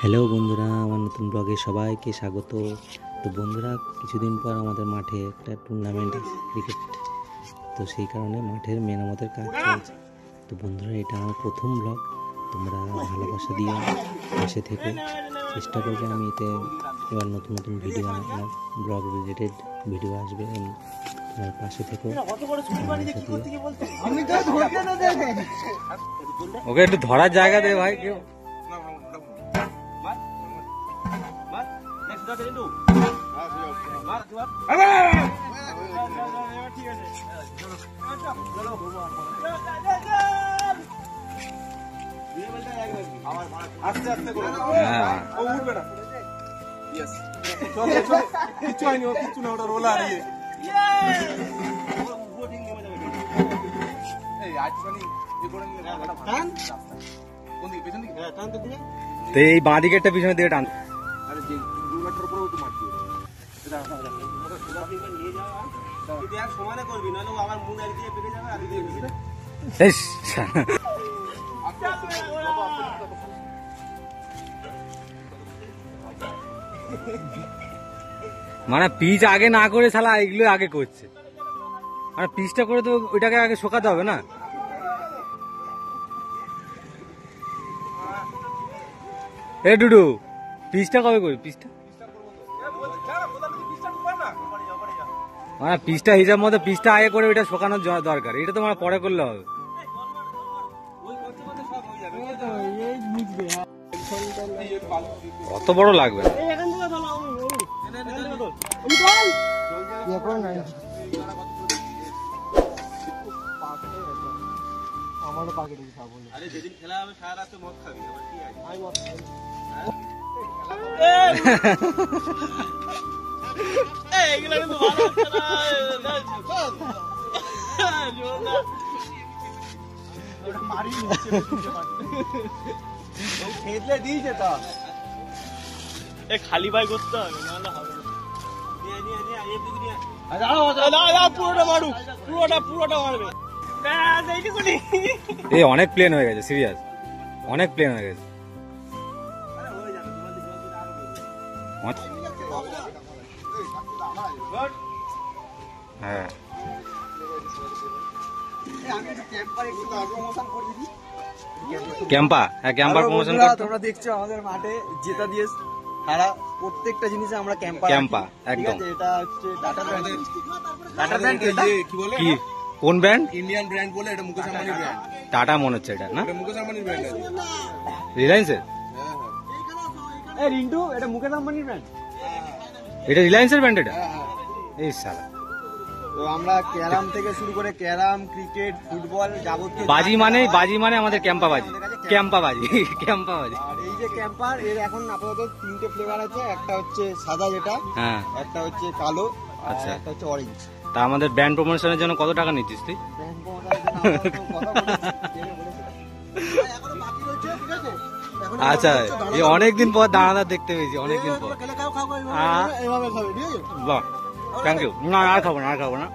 Hello বন্ধুরা, আমার নতুন ব্লগে সবাইকে স্বাগত। তো বন্ধুরা, কিছুদিন পর আমাদের মাঠে একটা টুর্নামেন্ট আছে ক্রিকেট, তো সেই কারণে মাঠের মেরামতের কাজ চলছে। তো বন্ধুরা, এটা আমার প্রথম ব্লগ, তোমরা ভালোবাসা দিয়ে পাশে থেকে চেষ্টা করবো। আমি এতে এবার নতুন নতুন ভিডিও, আমার ব্লগ রিলেটেড ভিডিও আসবে, তোমার পাশে থেকে ওকে একটু ধরার জায়গা দে ভাই। কেউ আস্তে আস্তে করে ও উঠবে না। ইয়েস কিছু হয়নি, ও কিছু না, ওটা রোলার এই আজকানি এ করে নিলে টান কোন দিকে, পেছন দিকে টান তো দিয়ে তো এই বাঁ দিকেরটা পিছনের দিকে টান। আরে যে রোলারটার উপরে একটু মারছি এটা নিয়ে যাও, তুই এক সমানে করবি, নাহলে ও আবার মুখ একদিকে পেকে যাবে আর এদিকে পেকে যাবে। মানে পিচ আগে না করে শালা এগুলো আগে করছে, মানে পিচটা করে তো ওইটাকে আগে শোকাতে হবে না। এ ডুডু, পিচটা কবে করবি? পিচটা মানে পিচটা হিসাব মতো পিচটা আগে করে ওইটা শোকানোর দরকার, এটা তো মানে পরে করলে হবে। কত বড় লাগবে না। আমারও পাকে ঢুকে খাবো। আরে যেদিন খেলা হবে সারা রাত মদ খাবি, আবার কি আছে? আমি মদ খাই। এইগুলা কিন্তু ভালো হচ্ছে না। ওটা মারি নিচ্ছে ও খেললে দিয়েছে তো। এ খালি বাই করতে হবে, নাহলে হবে না। নিয়ে নিয়ে নিয়ে এই দিকে নিয়ে। না পুরোটা মারু, পুরোটা মারবে। এই অনেক প্লেন হয়ে গেছে, সিরিয়াস অনেক প্লেন হয়ে গেছে। হ্যাঁ ক্যাম্পা, হ্যাঁ ক্যাম্পার প্রমোশন করতে। তোমরা দেখছো আমাদের মাঠে জেতা দিয়ে সারা প্রত্যেকটা জিনিসে আমরা ক্যাম্পা একদম। এটা হচ্ছে টাটা ব্র্যান্ড। টাটা ব্র্যান্ড কি বলে? কি কোন ব্র্যান্ড? ইন্ডিয়ান ব্র্যান্ড বলে, এটা মুকেশ আম্বানির ব্র্যান্ড। টাটা মনে হচ্ছে এটা, না এটা মুকেশ আম্বানির ব্র্যান্ড আছে। রিলায়েন্সের? হ্যাঁ এই রিন্টু, এটা মুকেশ আম্বানির ব্র্যান্ড। এটা রিলায়েন্সের ব্র্যান্ড এটা? হ্যাঁ। এই সালা তো আমরা ক্যারাম থেকে শুরু করে ক্যারাম, ক্রিকেট, ফুটবল যাবতীয় বাজি মানে আমাদের ক্যাম্পা বাজি, ক্যাম্পা বাজি। আর এই যে ক্যাম্পার, এর এখন আপাতত 3টে ফ্লেভার আছে। একটা হচ্ছে সাদা, যেটা হ্যাঁ, একটা হচ্ছে কালো, আচ্ছা। একটা হচ্ছে অরেঞ্জ। তা আমাদের ব্র্যান্ড প্রমোশনের জন্য কত টাকা নিচ্ছিস তুই? আচ্ছা, এই অনেকদিন পর দানাদার দেখতে পেয়েছি, অনেকদিন পর। বাহ, থ্যাংক ইউ। না আর খাবো না।